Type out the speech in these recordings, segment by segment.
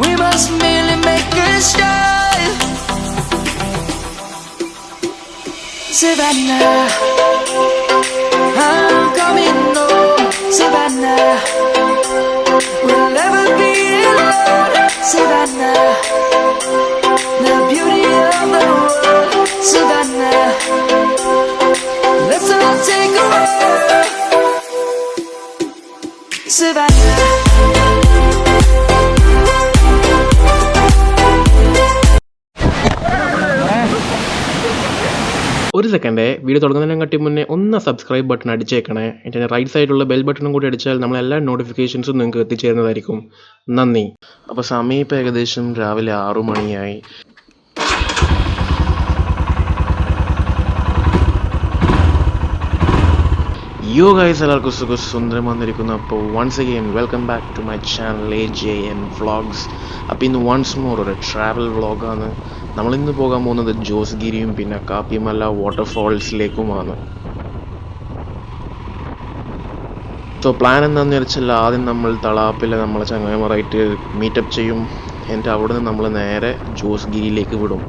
We must merely make a start. Savannah, I'm coming home. Savannah, we'll never be alone. Savannah, the beauty of the world. Savannah, let's all take a walk. Savannah. ഒരു second video തുടങ്ങുന്നതിനെക്കാട്ടി മുന്നേ ഒന്ന് subscribe button അടിച്ചേക്കണേ. എൻ്റെ right സൈഡിലുള്ള bell ബട്ടണും കൂടി അടിച്ചാൽ നമ്മളെല്ലാ നോട്ടിഫിക്കേഷൻസും നിങ്ങൾക്ക് എത്തിച്ചേരുന്നതായിരിക്കും. നന്ദി. അപ്പോൾ സമയം ഇപ്പോൾ ഏകദേശം രാവിലെ 6 മണിയായി. യോ ഗൈസ്, എല്ലാവർക്കും സുന്ദരം വന്നിരിക്കുന്നു. അപ്പോൾ once again welcome back to my channel AJN vlogs. അപ്പോൾ ഇന്ന് വൺസ് മോർ ഒരു ട്രാവൽ വ്ളോഗാണ്. നമ്മളിന്ന് പോകാൻ പോകുന്നത് ജോസ്ഗിരിയും പിന്നെ കാപ്പിമല വാട്ടർഫാൾസിലേക്കുമാണ്. സോ പ്ലാൻ എന്താണെന്ന് വെച്ചാൽ ആദ്യം നമ്മൾ തളാപ്പിൽ നമ്മളെ ചങ്ങായിമാരായിട്ട് മീറ്റപ്പ് ചെയ്യും. എന്നിട്ട് അവിടെ നിന്ന് നമ്മൾ നേരെ ജോസ്ഗിരിയിലേക്ക് വിടും.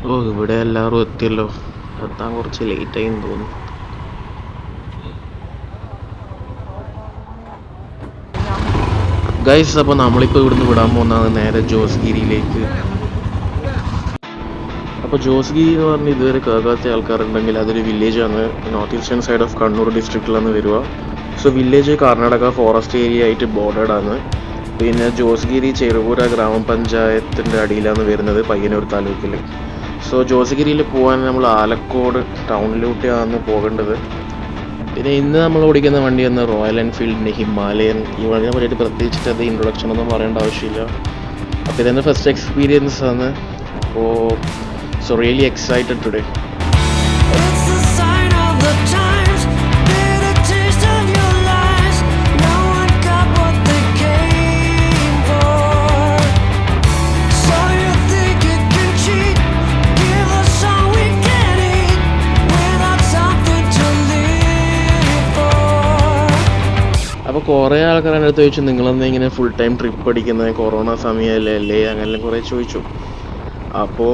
ഓ, ഇവിടെ എല്ലാവരും എത്തിയല്ലോ. എത്താൻ കുറച്ച് ലേറ്റായി എന്ന് തോന്നുന്നു. ഗൈസ്, അപ്പോൾ നമ്മളിപ്പോൾ ഇവിടുന്ന് വിടാൻ പോകുന്നതാണ് നേരെ ജോസ്ഗിരിയിലേക്ക്. അപ്പോൾ ജോസ്ഗിരി എന്ന് പറഞ്ഞ് ഇതുവരെ കേൾക്കാത്ത ആൾക്കാരുണ്ടെങ്കിൽ അതൊരു വില്ലേജാണ്. North eastern side of Kannur ഡിസ്ട്രിക്റ്റിലാണ് വരിക. So village Karnataka forest area ആയിട്ട് ബോർഡേഡാണ്. പിന്നെ ജോസ്ഗിരി ചെറുപുര ഗ്രാമപഞ്ചായത്തിൻ്റെ അടിയിലാണ് വരുന്നത്, പയ്യന്നൂർ താലൂക്കിൽ. സോ ജോസ്ഗിരിയിൽ പോകാൻ നമ്മൾ ആലക്കോട് ടൗണിലൂടെയാണ് പോകേണ്ടത്. പിന്നെ ഇന്ന് നമ്മൾ ഓടിക്കുന്ന വണ്ടി എന്ന് റോയൽ എൻഫീൽഡിൻ്റെ ഹിമാലയൻ. ഈ വണ്ടിനെ പറ്റിയിട്ട് പ്രത്യേകിച്ചിട്ട് അത് ഇൻട്രൊഡക്ഷൻ ഒന്നും പറയേണ്ട ആവശ്യമില്ല. അപ്പോൾ ഇതെൻ്റെ ഫസ്റ്റ് എക്സ്പീരിയൻസ് ആണ്. അപ്പോൾ സോ റിയലി എക്സൈറ്റഡ് ടുഡേ. അപ്പോൾ കുറേ ആൾക്കാർ എൻ്റെ അടുത്ത് ചോദിച്ചു, നിങ്ങളെന്താ ഇങ്ങനെ ഫുൾ ടൈം ട്രിപ്പ് അടിക്കുന്നത്, കൊറോണ സമയമല്ലേ അല്ലേ, അങ്ങനെ കുറേ ചോദിച്ചു. അപ്പോൾ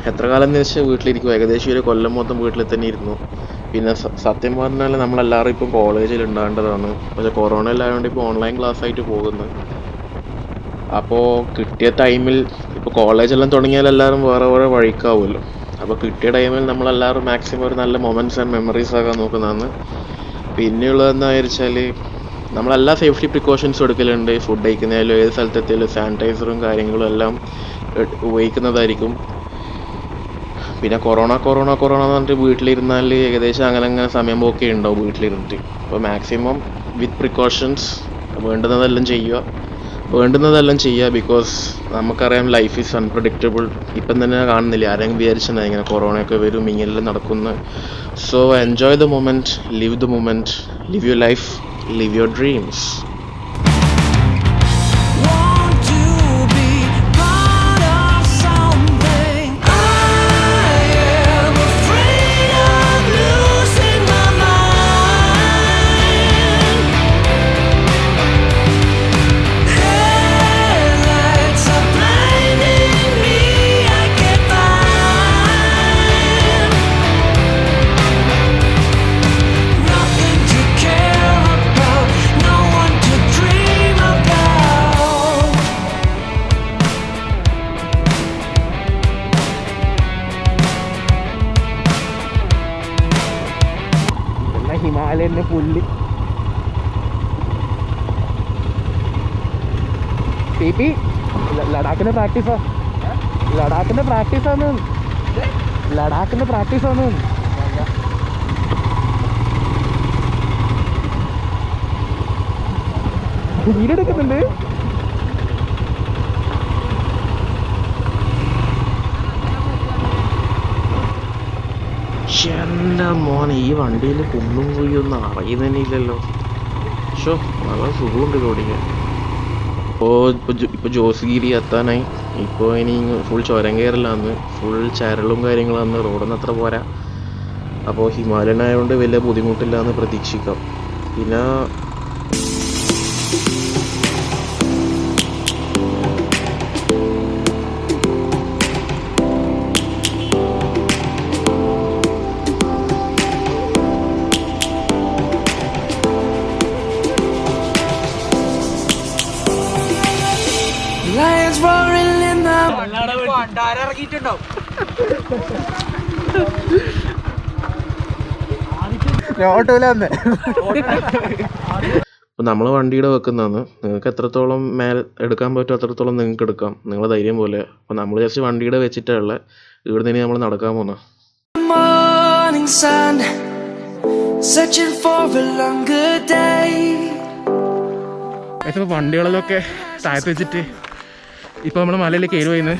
എത്ര കാലം എന്ന് വെച്ചാൽ വീട്ടിലിരിക്കും. ഏകദേശം ഒരു കൊല്ലം മൊത്തം വീട്ടിൽ തന്നെ ഇരുന്നു. പിന്നെ സത്യം പറഞ്ഞാൽ നമ്മളെല്ലാവരും ഇപ്പം കോളേജിൽ ഉണ്ടാകേണ്ടതാണ്. പക്ഷേ കൊറോണ എല്ലായതുകൊണ്ട് ഇപ്പോൾ ഓൺലൈൻ ക്ലാസ് ആയിട്ട് പോകുന്നത്. അപ്പോൾ കിട്ടിയ ടൈമിൽ ഇപ്പോൾ കോളേജെല്ലാം തുടങ്ങിയാൽ എല്ലാവരും വേറെ വേറെ വഴിക്കാവുമല്ലോ. അപ്പോൾ കിട്ടിയ ടൈമിൽ നമ്മളെല്ലാവരും മാക്സിമം ഒരു നല്ല മൊമെൻറ്റ്സ് ആൻഡ് മെമ്മറീസ് ആക്കാൻ നോക്കുന്നതാണ്. പിന്നെയുള്ളതെന്ന് വെച്ചാൽ നമ്മളെല്ലാ സേഫ്റ്റി പ്രിക്കോഷൻസും എടുക്കലുണ്ട്. ഫുഡ് കഴിക്കുന്നതിലും ഏത് സ്ഥലത്തെത്തിയാലും സാനിറ്റൈസറും കാര്യങ്ങളും എല്ലാം ഉപയോഗിക്കുന്നതായിരിക്കും. പിന്നെ കൊറോണ എന്ന് പറഞ്ഞിട്ട് വീട്ടിലിരുന്നാൽ ഏകദേശം അങ്ങനെ സമയം പോക്കേ ഉണ്ടാവും വീട്ടിലിരുന്നിട്ട്. അപ്പോൾ മാക്സിമം വിത്ത് പ്രിക്കോഷൻസ് വേണ്ടുന്നതെല്ലാം ചെയ്യുക. ബിക്കോസ് നമുക്കറിയാം ലൈഫ് ഈസ് അൺപ്രഡിക്റ്റബിൾ. ഇപ്പം തന്നെ കാണുന്നില്ല, ആരെങ്കിലും വിചാരിച്ചാൽ ഇങ്ങനെ കൊറോണയൊക്കെ വരും, ഇങ്ങനെല്ലാം നടക്കുന്നത്. So enjoy the moment, live the moment, live your life, live your dreams. ഹിമാലയൻ്റെ പുല്ല് പി ലഡാക്കിൻ്റെ പ്രാക്ടീസാണ്. വീടെടുക്കുന്നുണ്ട്. എൻ്റെ മോനെ ഈ വണ്ടിയിൽ കുന്നും കുഴിയൊന്നും അറിയുന്നതന്നെ ഇല്ലല്ലോ. ഷോ നല്ല സുഖമുണ്ട് ഓടിക്കാൻ. ഇപ്പോൾ ജോസ്ഗിരി എത്താനായി. ഇപ്പോൾ ഇനി ഫുൾ ചുരം കയറലാന്ന്, ഫുൾ ചരളും കാര്യങ്ങളാന്ന്, റോഡൊന്നും അത്ര പോരാ. അപ്പോൾ ഹിമാലയൻ ആയതുകൊണ്ട് വലിയ ബുദ്ധിമുട്ടില്ല എന്ന് പ്രതീക്ഷിക്കാം. പിന്നെ Lions roaring in the അപ്പോൾ നമ്മൾ വണ്ടിയുടെ വെക്കുന്നതാണ്. നിങ്ങൾക്ക് എത്രത്തോളം എടുക്കാൻ പറ്റുമോ അത്രത്തോളം നിങ്ങൾക്ക് എടുക്കാം, നിങ്ങളെ ധൈര്യം പോലെ. അപ്പോൾ നമ്മൾ ജസ്റ്റ് വണ്ടിയുടെ വെച്ചിട്ടുള്ള ഇവിടെ നിന്ന് നമ്മൾ നടക്കാൻ പോകുന്നത്. morning sun, searching for a longer day. ഇപ്പോൾ വണ്ടികളിലൊക്കെ താഴത്ത് വെച്ചിട്ട് ഇപ്പോൾ നമ്മൾ മലയിൽ കയറി പോയിന്ന്.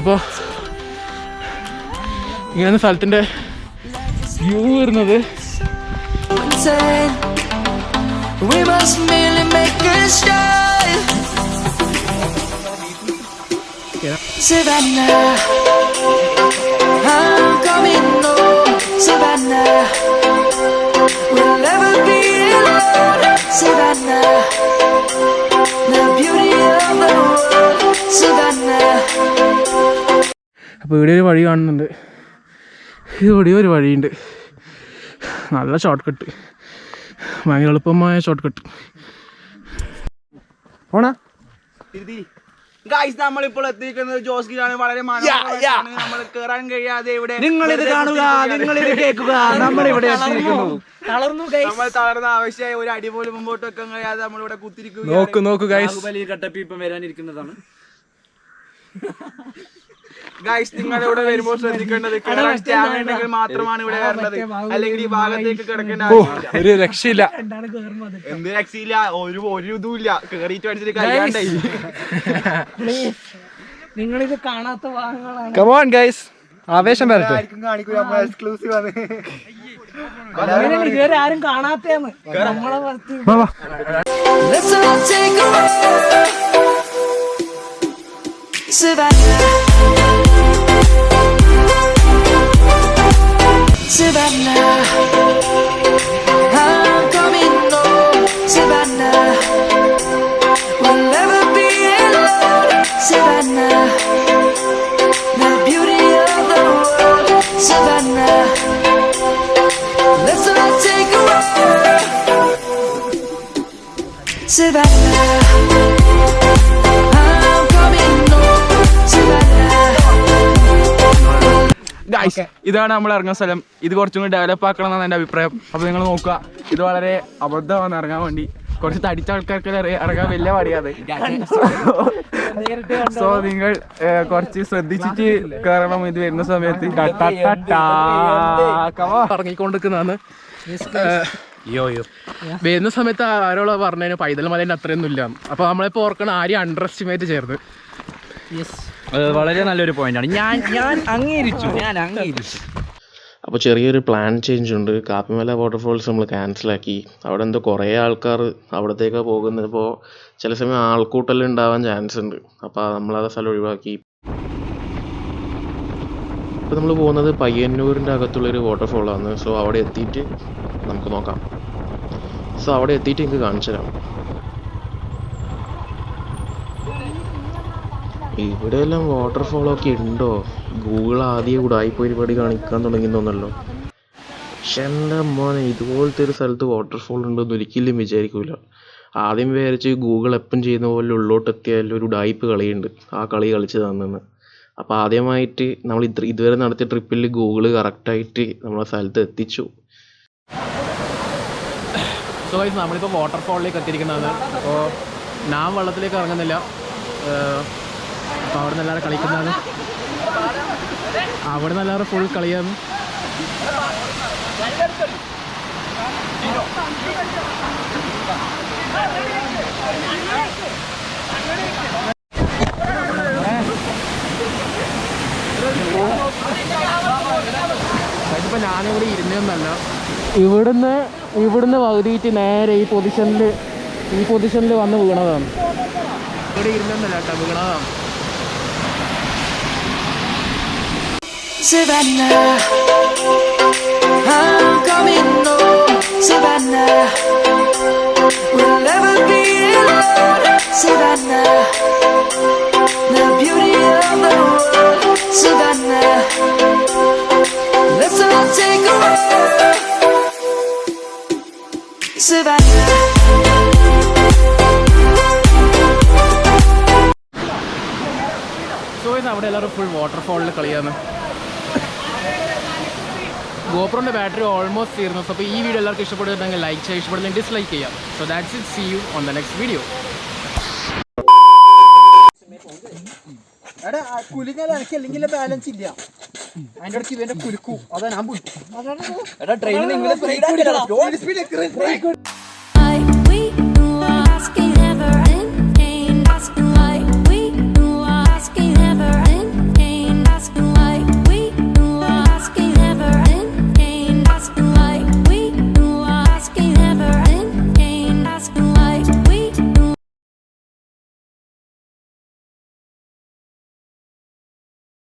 അപ്പോൾ ഇങ്ങനെ സ്ഥലത്തിൻ്റെ വ്യൂ വരുന്നത് We must merely make a start. Savannah, I'm coming home. Savannah, we'll never be alone. Savannah, the beauty of the world. Savannah. അപ്പോൾ ഇവിടെ ഒരു വഴി കാണുന്നുണ്ട്. ഇവിടെ ഒരു വഴിയുണ്ട്, നല്ല ഷോർട്ട് കട്ട്, ഭയങ്കര എളുപ്പമായ ഷോർട്ട് കട്ട്. ഓണാ നമ്മളിപ്പോൾ എത്തിയിരിക്കുന്നത് ജോസ്ഗിരിയാണ്. വളരെ നമ്മൾ കേറാൻ കഴിയാതെ ഇവിടെ നിങ്ങളിത് കാണുക, നിങ്ങളിത് കേൾക്കുക, നമ്മളിവിടെ നമ്മൾ തളർന്ന ആവശ്യമായി ഒരു അടി പോലും മുമ്പോട്ട് വെക്കാൻ കഴിയാതെ നമ്മളിവിടെ കുത്തിരിക്കുക. നോക്കൂ ഗൈസ്, ബാഹുബലി കട്ടപ്പി ഇപ്പം വരാനിരിക്കുന്നതാണ്. ഗൈസ് നിങ്ങൾ ഇവിടെ വരുമ്പോൾ ശ്രദ്ധിക്കേണ്ടത് കേറാൻ സ്റ്റാമിന ഉണ്ടെങ്കിൽ മാത്രമാണ് ഇവിടെ വരേണ്ടത്, അല്ലെങ്കിൽ ഈ ഭാഗത്തേക്ക് കിടക്കേണ്ട ഒരു രക്ഷയില്ല. എന്ത് രക്ഷയില്ല, ഒരു ഇതുമില്ല, കേറിയിട്ട് അടിച്ചിട്ട് കഴിയാണ്ടായി. നിങ്ങളിത് കാണാത്ത വാഹനങ്ങളാണ്. കം ഓൺ ഗൈസ്, ആവേശം വരട്ടെ. എക്സ്ക്ലൂസീവ് ആണ്, ഇതുവരെ ആരും കാണാത്തയാണ് നമ്മളെ. Let's all take a ride. Savannah, Savannah, I'm coming home. Savannah, we'll never be alone. Savannah, the beauty of the world. Savannah, let's all take a ride. Savannah, I'm coming home. Savannah. Guys ഇതാണ് നമ്മൾ ഇറങ്ങുന്ന സ്ഥലം. ഇത് കുറച്ചും കൂടി develop ആക്കണം എന്നാണ് എൻ്റെ അഭിപ്രായം. അപ്പോൾ നിങ്ങൾ നോക്കുക, ഇത് വളരെ അബദ്ധമാണ് ഇറങ്ങാൻ വേണ്ടി. കുറച്ച് തടിച്ച ആൾക്കാർക്ക് ഇറങ്ങാൻ വലിയ പണിയാണ്. സോ നിങ്ങൾ കുറച്ച് ശ്രദ്ധിച്ചിട്ട് കയറണം ഇത് വരുന്ന സമയത്ത്. ഇറങ്ങിക്കൊണ്ടിരിക്കുന്നതാണ്. വരുന്ന സമയത്ത് ആരോളോ പറഞ്ഞതിന് പൈതൽ മലേൻ്റെ അത്രയൊന്നും ഇല്ല. അപ്പോൾ നമ്മളിപ്പോൾ ഓർക്കണം, ആരെയും അണ്ടർ എസ്റ്റിമേറ്റ് ചെയ്യരുത്. വളരെ നല്ലൊരു പോയിന്റാണ്. ഞാൻ അംഗീകരിച്ചു. അപ്പോൾ ചെറിയൊരു പ്ലാൻ ചേഞ്ച് ഉണ്ട്. കാപ്പിമല വാട്ടർഫോൾസ് നമ്മൾ ക്യാൻസലാക്കി. അവിടെ എന്തോ കുറേ ആൾക്കാർ അവിടത്തേക്കാണ് പോകുന്നത്. ഇപ്പോൾ ചില സമയം ആൾക്കൂട്ടെല്ലാം ഉണ്ടാവാൻ ചാൻസ് ഉണ്ട്. അപ്പോൾ നമ്മളത് സ്ഥലം ഒഴിവാക്കി. ഇപ്പോൾ നമ്മൾ പോകുന്നത് പയ്യന്നൂരിൻ്റെ അകത്തുള്ളൊരു വാട്ടർഫോളാണ്. സോ അവിടെ എത്തിയിട്ട് നമുക്ക് നോക്കാം. സോ അവിടെ എത്തിയിട്ട് എനിക്ക് കാണിച്ചു തരാം. ഇവിടെയെല്ലാം വാട്ടർഫോളൊക്കെ ഉണ്ടോ? ഗൂഗിൾ ആദ്യം ഉടായിപ്പ് പരിപാടി കാണിക്കാൻ തുടങ്ങിയെന്നൊന്നല്ലോ. പക്ഷെ എൻ്റെ മോനെ, ഇതുപോലത്തെ ഒരു സ്ഥലത്ത് വാട്ടർഫോൾ ഉണ്ടെന്ന് ഒരിക്കലും വിചാരിക്കില്ല. ആദ്യം വിചാരിച്ച് ഗൂഗിൾ എപ്പം ചെയ്യുന്ന പോലെ ഉള്ളോട്ട് എത്തിയാലും ഒരു ഉടായിപ്പ് കളിയുണ്ട്, ആ കളി കളിച്ച് തന്നെന്ന്. അപ്പോൾ ആദ്യമായിട്ട് നമ്മൾ ഇതുവരെ നടത്തിയ ട്രിപ്പിൽ ഗൂഗിൾ കറക്റ്റായിട്ട് നമ്മളെ സ്ഥലത്ത് എത്തിച്ചു. സോ ഗൈസ്, നമ്മളിപ്പോൾ വാട്ടർഫോളിലേക്ക് എത്തിയിരിക്കുന്നതാണ്. അപ്പോൾ ഞാൻ വെള്ളത്തിലേക്ക് ഇറങ്ങുന്നില്ല. അപ്പോൾ അവിടെ നിന്ന് എല്ലാവരും കളിക്കുന്നതാണ്. അവിടെ നിന്ന് എല്ലാവരും ഫുൾ കളിയാണ്. അതിപ്പോൾ ഞാനിവിടെ ഇരുന്നൊന്നല്ല, ഇവിടുന്ന് പകുതിയിട്ട് നേരെ ഈ പൊസിഷനിൽ വന്ന് വീണതാണ്. ഇവിടെ ഇരുന്നൊന്നല്ല കേട്ടോ, വീണതാണ്. Savannah, I'm coming home. Savannah, we'll never be alone. Savannah, the beauty of the world. Savannah, let's all take a walk. Savannah. So അവിടെ എല്ലാവരും ഫുൾ വാട്ടർഫോളിൽ കളിയാണ്. ഗോപ്രോൻ്റെ ബാറ്ററി ഓൾമോസ്റ്റ് തീർന്നു. സോ അപ്പോൾ ഈ വീഡിയോ എല്ലാവർക്കും ഇഷ്ടപ്പെടുന്നുണ്ടെങ്കിൽ ലൈക്ക് ചെയ്യുക, ഇഷ്ടപ്പെടുന്നെങ്കിൽ ഡിസ്ലൈക്ക് ചെയ്യാം. So that's it, see you on the next video. കുലിഞ്ഞാൽ എനിക്ക് അല്ലെങ്കിൽ ബാലൻസ് ഇല്ല. അതിൻ്റെ ഇടയ്ക്ക് ഇവന്റെ കുലുക്കൂ, അതാ ഞാൻ പോയി.